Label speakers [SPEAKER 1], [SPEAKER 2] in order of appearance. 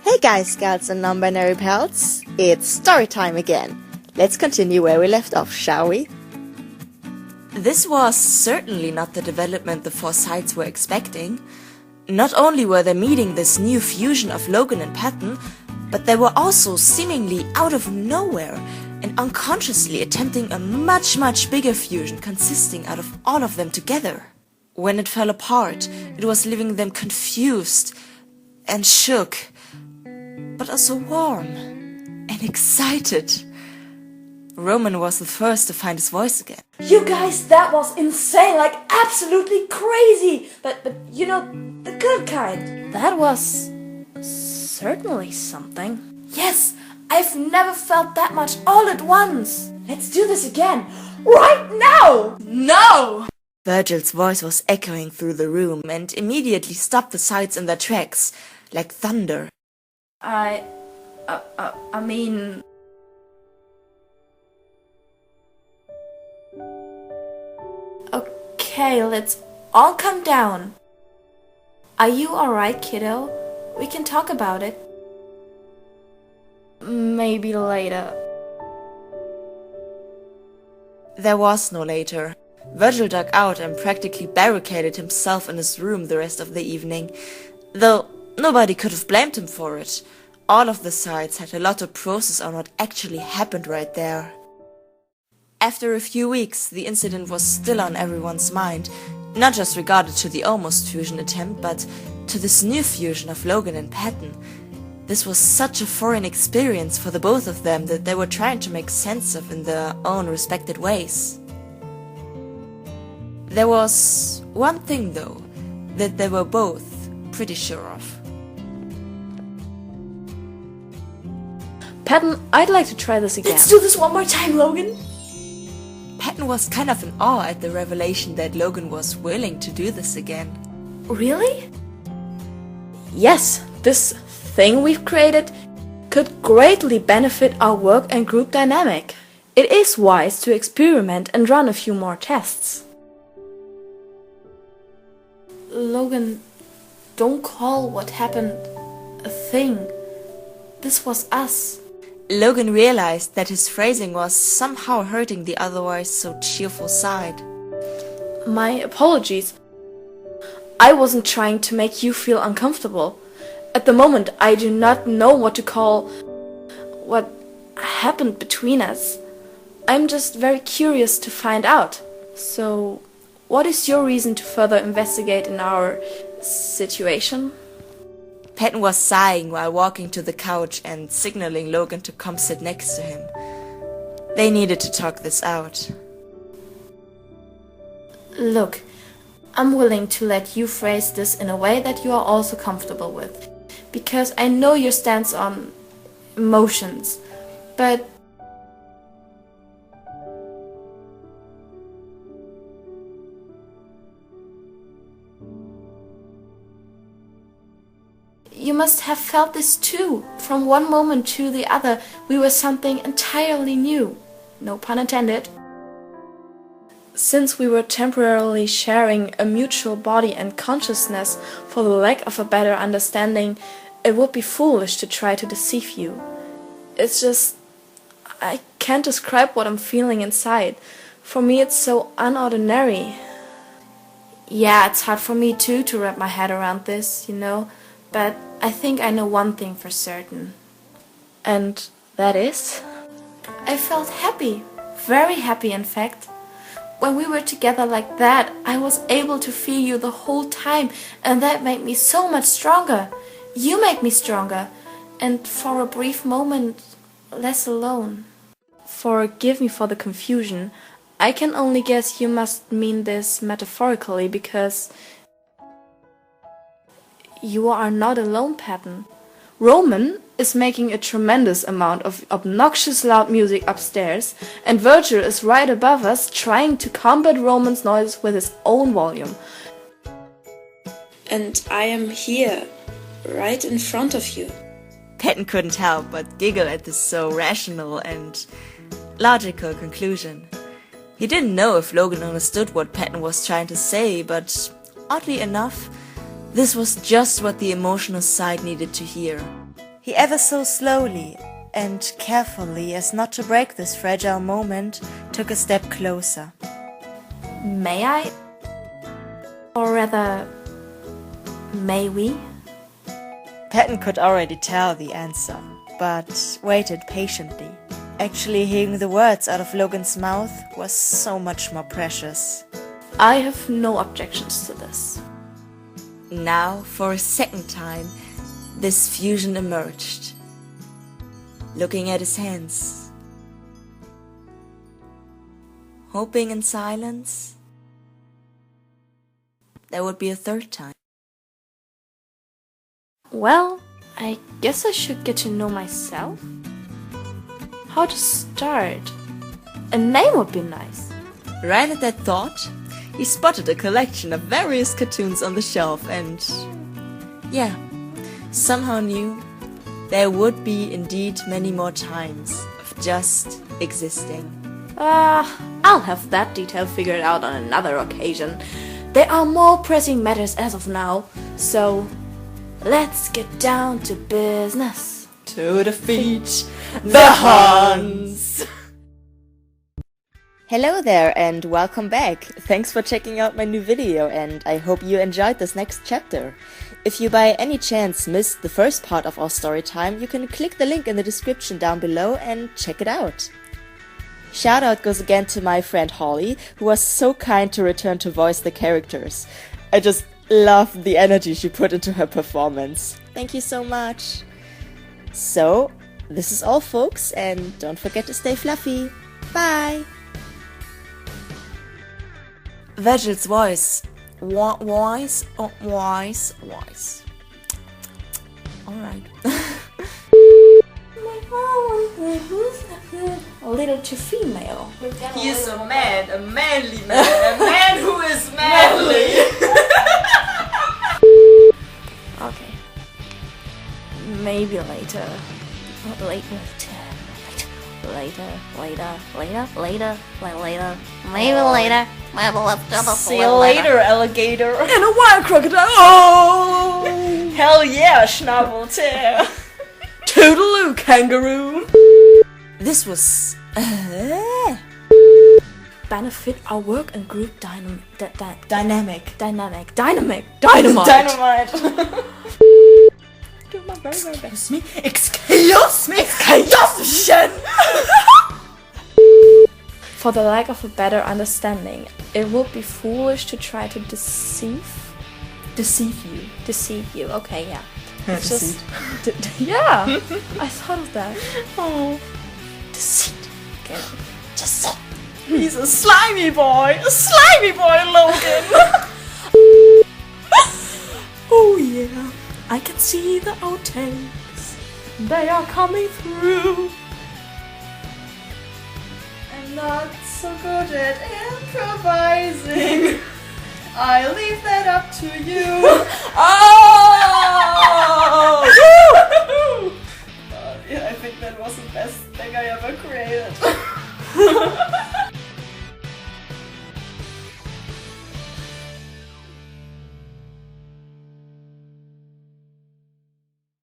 [SPEAKER 1] Hey guys, scouts and non-binary pals, it's Storytime again. Let's continue where we left off, shall we?
[SPEAKER 2] This was certainly not the development the four sides were expecting. Not only were they meeting this new fusion of Logan and Patton, but they were also seemingly out of nowhere and unconsciously attempting a much bigger fusion consisting out of all of them together. When it fell apart, it was leaving them confused and shook, but also warm and excited. Roman was the first to find his voice again.
[SPEAKER 3] You guys, that was insane, like absolutely crazy, but you know, the good kind. That was certainly something. Yes, I've never felt that much all at once. Let's do this again, right now! No!
[SPEAKER 2] Virgil's voice was echoing through the room and immediately stopped the sides in their tracks, like thunder.
[SPEAKER 3] I mean... Okay, let's all calm down. Are you alright, kiddo? We can talk about it. Maybe later.
[SPEAKER 2] There was no later. Virgil dug out and practically barricaded himself in his room the rest of the evening, though nobody could have blamed him for it. All of the sides had a lot to process on what actually happened right there. After a few weeks, the incident was still on everyone's mind, not just regarded to the almost fusion attempt, but to this new fusion of Logan and Patton. This was such a foreign experience for the both of them that they were trying to make sense of in their own respected ways. There was one thing, though, that they were both pretty sure of.
[SPEAKER 3] Patton, I'd like to try this again.
[SPEAKER 1] Let's do this one more time, Logan.
[SPEAKER 2] Patton was kind of in awe at the revelation that Logan was willing to do this again.
[SPEAKER 3] Really? Yes, this thing we've created could greatly benefit our work and group dynamic. It is wise to experiment and run a few more tests. Logan, don't call what happened a thing. This was us.
[SPEAKER 2] Logan realized that his phrasing was somehow hurting the otherwise so cheerful side.
[SPEAKER 3] My apologies. I wasn't trying to make you feel uncomfortable. At the moment, I do not know what to call what happened between us. I'm just very curious to find out. So, what is your reason to further investigate in our situation?
[SPEAKER 2] Patton was sighing while walking to the couch and signaling Logan to come sit next to him. They needed to talk this out.
[SPEAKER 3] Look, I'm willing to let you phrase this in a way that you are also comfortable with, because I know your stance on emotions, but you must have felt this too. From one moment to the other, we were something entirely new. No pun intended. Since we were temporarily sharing a mutual body and consciousness, for the lack of a better understanding, it would be foolish to try to deceive you. It's just... I can't describe what I'm feeling inside. For me, it's so unordinary. Yeah, it's hard for me too to wrap my head around this, you know. But I think I know one thing for certain. And that is? I felt happy. Very happy, in fact. When we were together like that, I was able to feel you the whole time, and that made me so much stronger. You make me stronger, and for a brief moment, less alone. Forgive me for the confusion. I can only guess you must mean this metaphorically, because you are not alone, Patton. Roman is making a tremendous amount of obnoxious loud music upstairs, and Virgil is right above us trying to combat Roman's noise with his own volume. And I am here, right in front of you.
[SPEAKER 2] Patton couldn't help but giggle at this so rational and logical conclusion. He didn't know if Logan understood what Patton was trying to say, but oddly enough, this was just what the emotional side needed to hear. He ever so slowly and carefully, as not to break this fragile moment, took a step closer.
[SPEAKER 3] May I? Or rather, may we?
[SPEAKER 2] Patton could already tell the answer, but waited patiently. Actually, hearing the words out of Logan's mouth was so much more precious.
[SPEAKER 3] I have no objections to this.
[SPEAKER 2] Now, for a second time, this fusion emerged. Looking at his hands, hoping in silence there would be a third time.
[SPEAKER 3] Well, I guess I should get to know myself. How to start? A name would be nice.
[SPEAKER 2] Right at that thought, he spotted a collection of various cartoons on the shelf and, yeah, somehow knew there would be indeed many more times of just existing.
[SPEAKER 3] I'll have that detail figured out on another occasion. There are more pressing matters as of now, so let's get down to business.
[SPEAKER 2] To defeat the Huns!
[SPEAKER 1] Hello there and welcome back. Thanks for checking out my new video and I hope you enjoyed this next chapter. If you by any chance missed the first part of our story time, you can click the link in the description down below and check it out. Shoutout goes again to my friend Holly, who was so kind to return to voice the characters. I just loved the energy she put into her performance. Thank you so much. So, this is all folks, and don't forget to stay fluffy. Bye!
[SPEAKER 2] Virgil's voice. Voice. Alright.
[SPEAKER 3] A little too female.
[SPEAKER 2] He is a man, a manly man, a man who is manly.
[SPEAKER 3] Okay. Maybe later. Later. Maybe later.
[SPEAKER 2] See you later, alligator. And a wild crocodile. Oh! Hell yeah, Schnabeltail. Toodaloo, kangaroo. This was...
[SPEAKER 3] benefit our work and group dynamic.
[SPEAKER 2] Dynamic.
[SPEAKER 3] Dynamite. Do my very, very best.
[SPEAKER 2] Excuse me.
[SPEAKER 3] For the lack of a better understanding, it would be foolish to try to deceive you. Deceive you. Okay, yeah. It's just yeah. I thought of that.
[SPEAKER 2] Oh.
[SPEAKER 3] Deceit. Okay.
[SPEAKER 2] Just he's a slimy boy, Logan.
[SPEAKER 3] Oh yeah, I can see the outtakes. They are coming through.
[SPEAKER 2] I'm not so good at improvising. I leave that up to you. Oh! Yeah, I think that was the best thing I ever created.